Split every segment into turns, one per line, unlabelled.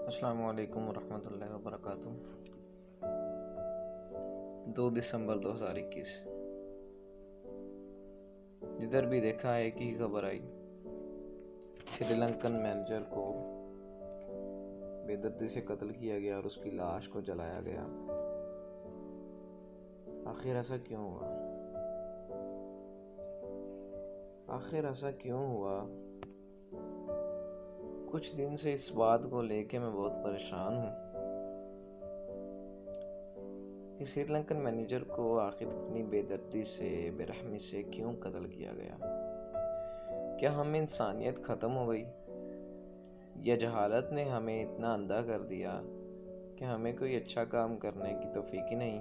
السلام علیکم ورحمۃ اللہ وبرکاتہ۔ 2 دسمبر 2021، جدھر بھی دیکھا ایک ہی خبر آئی، سری لنکن مینیجر کو بے دردی سے قتل کیا گیا اور اس کی لاش کو جلایا گیا۔ آخر ایسا کیوں ہوا؟ کچھ دن سے اس بات کو لے کے میں بہت پریشان ہوں کہ سری لنکن مینیجر کو آخر اتنی بے دردی سے، بے رحمی سے کیوں قتل کیا گیا؟ کیا ہم میں انسانیت ختم ہو گئی، یا جہالت نے ہمیں اتنا اندھا کر دیا کہ ہمیں کوئی اچھا کام کرنے کی توفیق ہی نہیں؟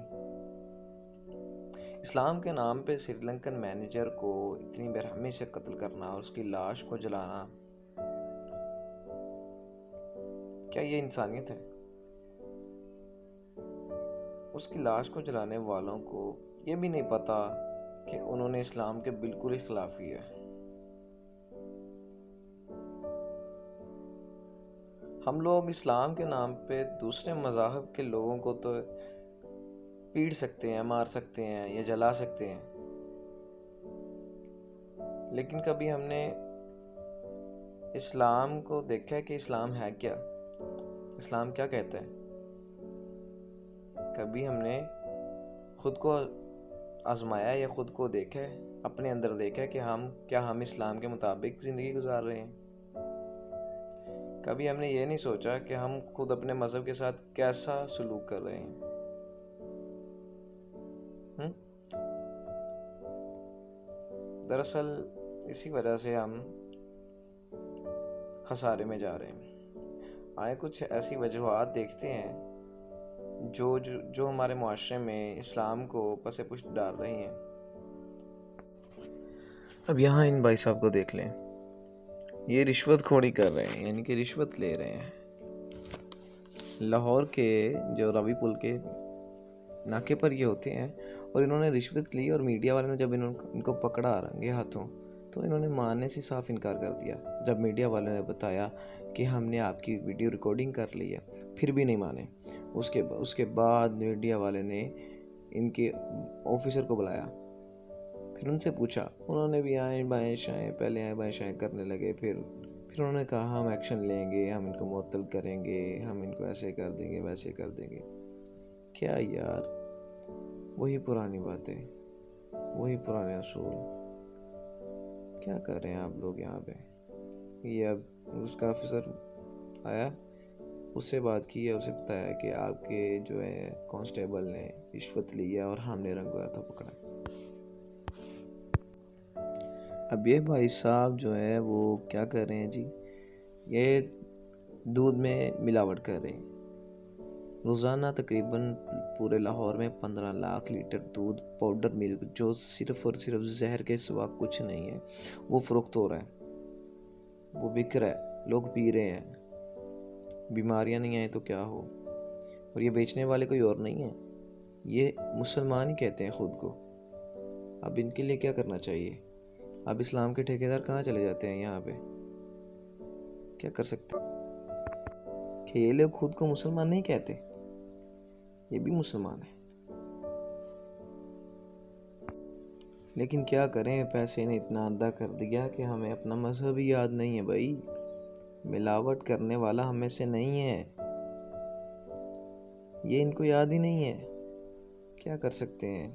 اسلام کے نام پہ سری لنکن مینیجر کو اتنی بے رحمی سے قتل کرنا اور اس کی لاش کو جلانا، کیا یہ انسانیت ہے؟ اس کی لاش کو جلانے والوں کو یہ بھی نہیں پتا کہ انہوں نے اسلام کے بالکل ہی خلاف کیا ہے۔ ہم لوگ اسلام کے نام پہ دوسرے مذاہب کے لوگوں کو تو پیٹ سکتے ہیں، مار سکتے ہیں یا جلا سکتے ہیں، لیکن کبھی ہم نے اسلام کو دیکھا ہے کہ اسلام ہے کیا؟ اسلام کیا کہتا ہے؟ کبھی ہم نے خود کو آزمایا یا خود کو دیکھا ہے، اپنے اندر دیکھا ہے کہ ہم اسلام کے مطابق زندگی گزار رہے ہیں؟ کبھی ہم نے یہ نہیں سوچا کہ ہم خود اپنے مذہب کے ساتھ کیسا سلوک کر رہے ہیں؟ دراصل اسی وجہ سے ہم خسارے میں جا رہے ہیں۔ آئے کچھ ایسی وجوہات دیکھتے ہیں جو ہمارے معاشرے میں اسلام کو پس پشت ڈال رہی ہیں۔ اب یہاں ان بھائی صاحب کو دیکھ لیں، یہ رشوت خوری کر رہے ہیں، یعنی کہ رشوت لے رہے ہیں۔ لاہور کے جو راوی پل کے ناکے پر یہ ہوتے ہیں، اور انہوں نے رشوت لی، اور میڈیا والے نے جب ان کو پکڑا رنگے ہاتھوں تو انہوں نے ماننے سے صاف انکار کر دیا۔ جب میڈیا والے نے بتایا کہ ہم نے آپ کی ویڈیو ریکارڈنگ کر لی ہے، پھر بھی نہیں مانے۔ اس کے بعد میڈیا والے نے ان کے آفیسر کو بلایا، پھر ان سے پوچھا، انہوں نے بھی آئیں بائیں شائیں کرنے لگے۔ پھر انہوں نے کہا ہم ایکشن لیں گے، ہم ان کو معطل کریں گے، ہم ان کو ایسے کر دیں گے، ویسے کر دیں گے۔ کیا یار، وہی پرانی باتیں، وہی پرانے اصول۔ کیا کر رہے ہیں آپ لوگ یہاں پہ؟ یہ اب اس کا آفیسر آیا، اس سے بات کی ہے، اسے بتایا کہ آپ کے جو ہے کانسٹیبل نے رشوت لی ہے اور ہم نے رنگوں ہاتھوں پکڑا۔ اب یہ بھائی صاحب جو ہے وہ کیا کر رہے ہیں جی، یہ دودھ میں ملاوٹ کر رہے ہیں۔ روزانہ تقریباً پورے لاہور میں 15 لاکھ لیٹر دودھ پاؤڈر ملک، جو صرف اور صرف زہر کے سوا کچھ نہیں ہے، وہ فروخت ہو رہا ہے، وہ بک رہا ہے، لوگ پی رہے ہیں۔ بیماریاں نہیں آئیں تو کیا ہو؟ اور یہ بیچنے والے کوئی اور نہیں ہیں، یہ مسلمان ہی کہتے ہیں خود کو۔ اب ان کے لیے کیا کرنا چاہیے؟ اب اسلام کے ٹھیکیدار کہاں چلے جاتے ہیں؟ یہاں پہ کیا کر سکتے ہیں کہ یہ لوگ خود کو مسلمان نہیں کہتے، یہ بھی مسلمان ہیں، لیکن کیا کریں، پیسے نے اتنا اندھا کر دیا کہ ہمیں اپنا مذہب ہی یاد نہیں ہے۔ بھائی، ملاوٹ کرنے والا ہم میں سے نہیں ہے، یہ ان کو یاد ہی نہیں ہے، کیا کر سکتے ہیں؟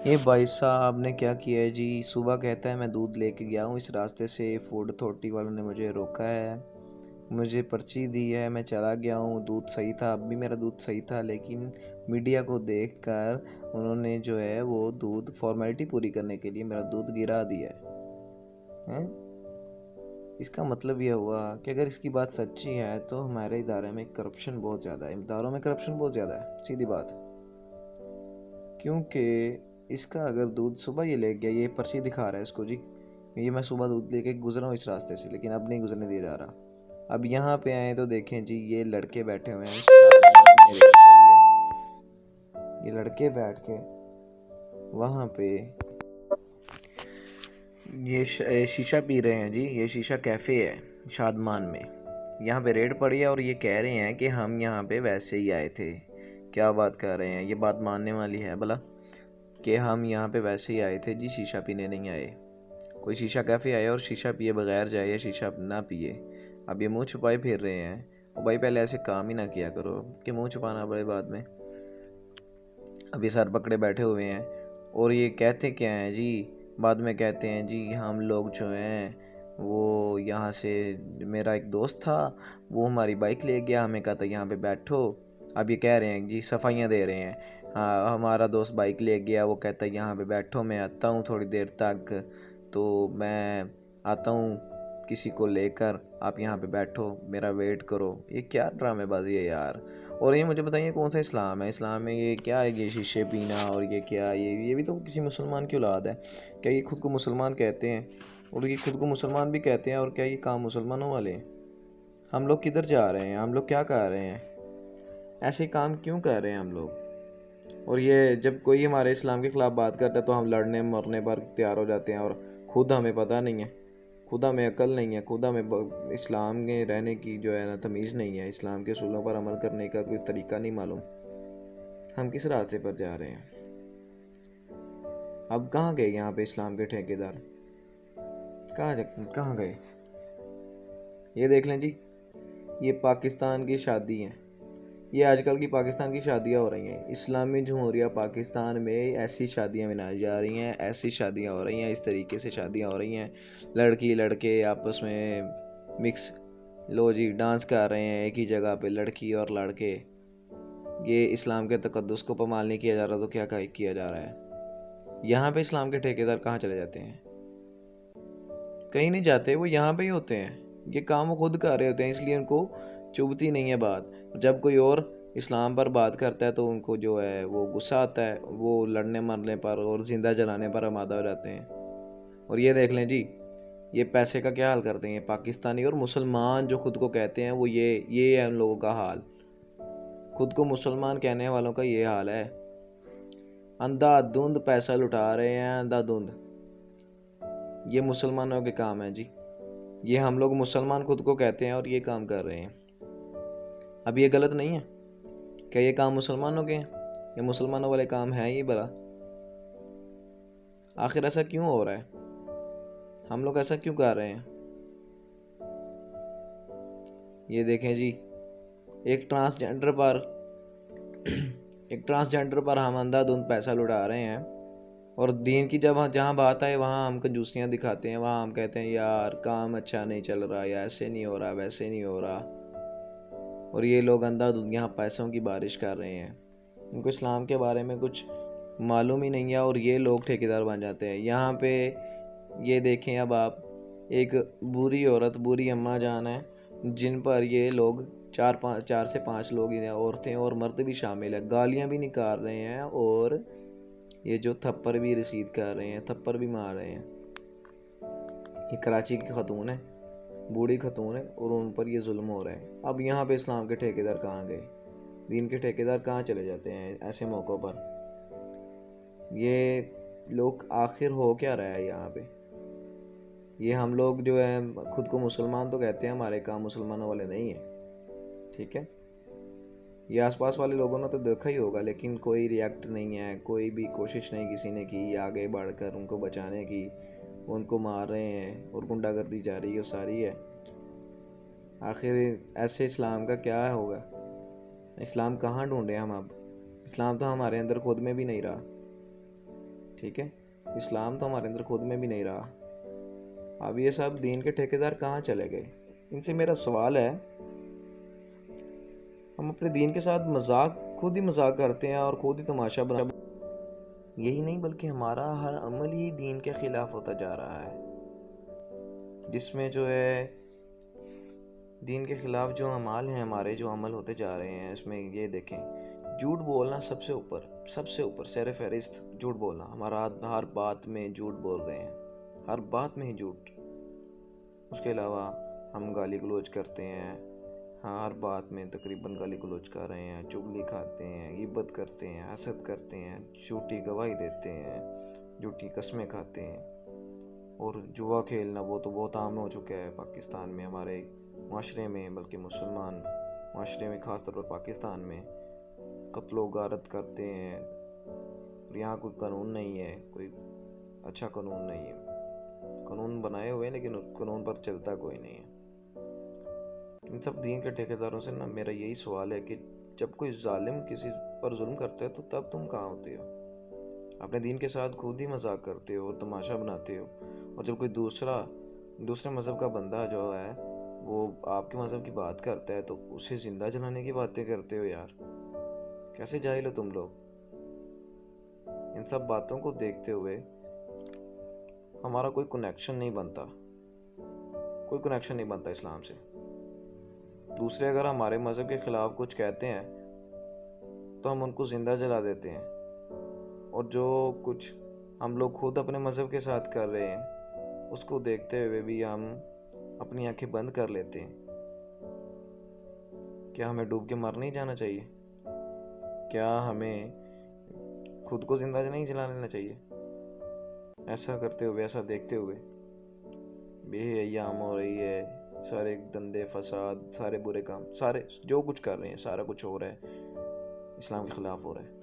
یہ بھائی صاحب نے کیا کیا ہے جی، صبح کہتا ہے میں دودھ لے کے گیا ہوں اس راستے سے، فوڈ اتھارٹی والوں نے مجھے روکا ہے، مجھے پرچی دی ہے، میں چلا گیا ہوں، دودھ صحیح تھا، اب بھی میرا دودھ صحیح تھا، لیکن میڈیا کو دیکھ کر انہوں نے جو ہے وہ دودھ فارمیلٹی پوری کرنے کے لیے میرا دودھ گرا دیا ہے۔ اس کا مطلب یہ ہوا کہ اگر اس کی بات سچی ہے تو ہمارے ادارے میں کرپشن بہت زیادہ ہے، اداروں میں کرپشن بہت زیادہ ہے، سیدھی بات۔ کیونکہ اس کا اگر دودھ صبح یہ لے گیا، یہ پرچی دکھا رہا ہے اس کو جی، یہ میں صبح دودھ لے کے گزرا ہوں اس راستے سے، لیکن اب نہیں گزرنے دیا جا رہا۔ اب یہاں پہ آئے تو دیکھیں جی، یہ لڑکے بیٹھے ہوئے ہیں، یہ لڑکے بیٹھ کے وہاں پہ یہ شیشہ پی رہے ہیں جی. یہ شیشہ کیفے ہے شادمان میں. یہاں پہ ریڈ پڑی ہے اور یہ کہہ رہے ہیں کہ ہم یہاں پہ ویسے ہی آئے تھے. کیا بات کر رہے ہیں؟ یہ بات ماننے والی ہے بھلا کہ ہم یہاں پہ ویسے ہی آئے تھے جی، شیشہ پینے نہیں آئے. کوئی شیشہ کیفے آئے اور شیشہ پیے بغیر جائے یا شیشہ نہ پیے. اب یہ منہ چھپائے پھر رہے ہیں. اور بھائی پہلے ایسے کام ہی نہ کیا کرو کہ منہ چھپانا پڑے بعد میں. اب یہ سر پکڑے بیٹھے ہوئے ہیں اور یہ کہتے کیا ہیں جی، بعد میں کہتے ہیں جی ہم لوگ جو ہیں وہ یہاں سے، میرا ایک دوست تھا وہ ہماری بائک لے گیا، ہمیں کہا تھا یہاں پہ بیٹھو. اب یہ کہہ رہے ہیں جی، صفائیاں دے رہے ہیں. ہاں ہمارا دوست بائک لے گیا، وہ کہتا ہے یہاں پہ بیٹھو، میں آتا ہوں تھوڑی دیر تک، تو میں آتا ہوں کسی کو لے کر، آپ یہاں پہ بیٹھو میرا ویٹ کرو. یہ کیا ڈرامے بازی ہے یار. اور یہ مجھے بتائیے کون سا اسلام ہے؟ اسلام میں یہ کیا ہے؟ یہ شیشے پینا اور یہ کیا؟ یہ بھی تو کسی مسلمان کی اولاد ہے. کیا یہ خود کو مسلمان کہتے ہیں؟ اور یہ خود کو مسلمان بھی کہتے ہیں، اور کیا یہ کام مسلمانوں والے ہیں؟ ہم لوگ کدھر جا رہے ہیں؟ ہم لوگ کیا کر رہے ہیں؟ ایسے کام کیوں کر رہے ہیں ہم لوگ؟ اور یہ جب کوئی ہمارے اسلام کے خلاف بات کرتا ہے تو ہم لڑنے مرنے پر تیار ہو جاتے ہیں، اور خود ہمیں پتہ نہیں ہے، خود ہمیں عقل نہیں ہے، خود ہمیں اسلام میں رہنے کی جو ہے نا تمیز نہیں ہے، اسلام کے اصولوں پر عمل کرنے کا کوئی طریقہ نہیں معلوم. ہم کس راستے پر جا رہے ہیں؟ اب کہاں گئے یہاں پہ اسلام کے ٹھیکیدار؟ کہاں گئے؟ یہ دیکھ لیں جی، یہ پاکستان کی شادی ہیں. یہ آج کل کی پاکستان کی شادیاں ہو رہی ہیں. اسلامی جمہوریہ پاکستان میں ایسی شادیاں منائی جا رہی ہیں، ایسی شادیاں ہو رہی ہیں، اس طریقے سے شادیاں ہو رہی ہیں. لڑکی لڑکے آپس میں مکس، لو جی ڈانس کر رہے ہیں ایک ہی جگہ پہ، لڑکی اور لڑکے. یہ اسلام کے تقدس کو پامال نہیں کیا جا رہا تو کیا کیا جا رہا ہے؟ یہاں پہ اسلام کے ٹھیکیدار کہاں چلے جاتے ہیں؟ کہیں نہیں جاتے، وہ یہاں پہ ہی ہوتے ہیں. یہ کام وہ خود کر رہے ہوتے ہیں، اس لیے ان کو چبھتی نہیں ہے بات. جب کوئی اور اسلام پر بات کرتا ہے تو ان کو جو ہے وہ غصہ آتا ہے، وہ لڑنے مرنے پر اور زندہ جلانے پر آمادہ ہو جاتے ہیں. اور یہ دیکھ لیں جی، یہ پیسے کا کیا حال کرتے ہیں پاکستانی اور مسلمان جو خود کو کہتے ہیں، وہ یہ ہے ان لوگوں کا حال. خود کو مسلمان کہنے والوں کا یہ حال ہے. اندھا دھند پیسہ لٹا رہے ہیں، اندھا دھند. یہ مسلمانوں کے کام ہیں جی. یہ ہم لوگ مسلمان خود کو کہتے ہیں اور یہ کام کر رہے ہیں. اب یہ غلط نہیں ہے؟ کیا یہ کام مسلمانوں کے ہیں؟ یہ مسلمانوں والے کام ہیں یہ بھلا؟ آخر ایسا کیوں ہو رہا ہے؟ ہم لوگ ایسا کیوں کر رہے ہیں؟ یہ دیکھیں جی، ایک ٹرانسجنڈر پر ہم اندھا دھند پیسہ لٹا رہے ہیں، اور دین کی جہاں بات آئے وہاں ہم کنجوسیاں دکھاتے ہیں، وہاں ہم کہتے ہیں یار کام اچھا نہیں چل رہا، یا ایسے نہیں ہو رہا، ویسے نہیں ہو رہا. اور یہ لوگ اندھا دھند یہاں پیسوں کی بارش کر رہے ہیں. ان کو اسلام کے بارے میں کچھ معلوم ہی نہیں ہے، اور یہ لوگ ٹھیکیدار بن جاتے ہیں. یہاں پہ یہ دیکھیں، اب آپ ایک بری عورت، بری اماں جان ہے جن پر یہ لوگ 4 سے 5 لوگ، عورتیں اور مرد بھی شامل ہیں، گالیاں بھی نکال رہے ہیں، اور یہ جو تھپڑ بھی رسید کر رہے ہیں، تھپڑ بھی مار رہے ہیں. یہ کراچی کی خاتون ہے، بوڑھی خاتون ہے، اور ان پر یہ ظلم ہو رہا ہے. اب یہاں پہ اسلام کے ٹھیکیدار کہاں گئے؟ دین کے ٹھیکیدار کہاں چلے جاتے ہیں ایسے موقعوں پر؟ یہ لوگ آخر ہو کیا رہا ہے یہاں پہ؟ یہ ہم لوگ جو ہے خود کو مسلمان تو کہتے ہیں، ہمارے کام مسلمانوں والے نہیں ہیں. ٹھیک ہے، یہ آس پاس والے لوگوں نے تو دیکھا ہی ہوگا، لیکن کوئی ریئیکٹ نہیں ہے، کوئی بھی کوشش نہیں کسی نے کی آگے بڑھ کر ان کو بچانے کی. ان کو مار رہے ہیں اور غنڈہ گردی جا رہی ہے ساری ہے. آخر ایسے اسلام کا کیا ہوگا؟ اسلام کہاں ڈھونڈیں ہم اب؟ اسلام تو ہمارے اندر خود میں بھی نہیں رہا. ٹھیک ہے، اسلام تو ہمارے اندر خود میں بھی نہیں رہا. اب یہ سب دین کے ٹھیکیدار کہاں چلے گئے؟ ان سے میرا سوال ہے، ہم اپنے دین کے ساتھ خود ہی مذاق کرتے ہیں اور خود ہی تماشا بنا. یہی نہیں بلکہ ہمارا ہر عمل ہی دین کے خلاف ہوتا جا رہا ہے، جس میں جو ہے دین کے خلاف جو اعمال ہیں، ہمارے جو عمل ہوتے جا رہے ہیں، اس میں یہ دیکھیں، جھوٹ بولنا سب سے اوپر سر فہرست. جھوٹ بولنا، ہمارا ہر بات میں جھوٹ بول رہے ہیں، ہر بات میں ہی جھوٹ. اس کے علاوہ ہم گالی گلوچ کرتے ہیں، ہر بات میں تقریباً گالی گلوچ کر رہے ہیں، چغلی کھاتے ہیں، غیبت کرتے ہیں، حسد کرتے ہیں، جھوٹی گواہی دیتے ہیں، جھوٹی قسمیں کھاتے ہیں. اور جوا کھیلنا وہ تو بہت عام ہو چکا ہے پاکستان میں، ہمارے معاشرے میں، بلکہ مسلمان معاشرے میں، خاص طور پر پاکستان میں قتل و غارت کرتے ہیں. اور یہاں کوئی قانون نہیں ہے، کوئی اچھا قانون نہیں ہے. قانون بنائے ہوئے ہیں لیکن قانون پر چلتا کوئی نہیں ہے. ان سب دین کے ٹھیکیداروں سے نا میرا یہی سوال ہے کہ جب کوئی ظالم کسی پر ظلم کرتا ہے تو تب تم کہاں ہوتے ہو؟ اپنے دین کے ساتھ خود ہی مذاق کرتے ہو اور تماشا بناتے ہو. اور جب کوئی دوسرے مذہب کا بندہ جو ہے وہ آپ کے مذہب کی بات کرتا ہے تو اسے زندہ جلانے کی باتیں کرتے ہو. یار کیسے جاہل ہو تم لوگ؟ ان سب باتوں کو دیکھتے ہوئے ہمارا کوئی کنیکشن نہیں بنتا اسلام سے. دوسرے اگر ہمارے مذہب کے خلاف کچھ کہتے ہیں تو ہم ان کو زندہ جلا دیتے ہیں، اور جو کچھ ہم لوگ خود اپنے مذہب کے ساتھ کر رہے ہیں اس کو دیکھتے ہوئے بھی ہم اپنی آنکھیں بند کر لیتے ہیں. کیا ہمیں ڈوب کے مر نہیں جانا چاہیے؟ کیا ہمیں خود کو زندہ نہیں جلا لینا چاہیے؟ ایسا کرتے ہوئے، ایسا دیکھتے ہوئے بے ایام ہو رہی ہے، سارے دندے فساد، سارے برے کام، سارے جو کچھ کر رہے ہیں، سارا کچھ ہو رہا ہے اسلام کے خلاف ہو رہا ہے.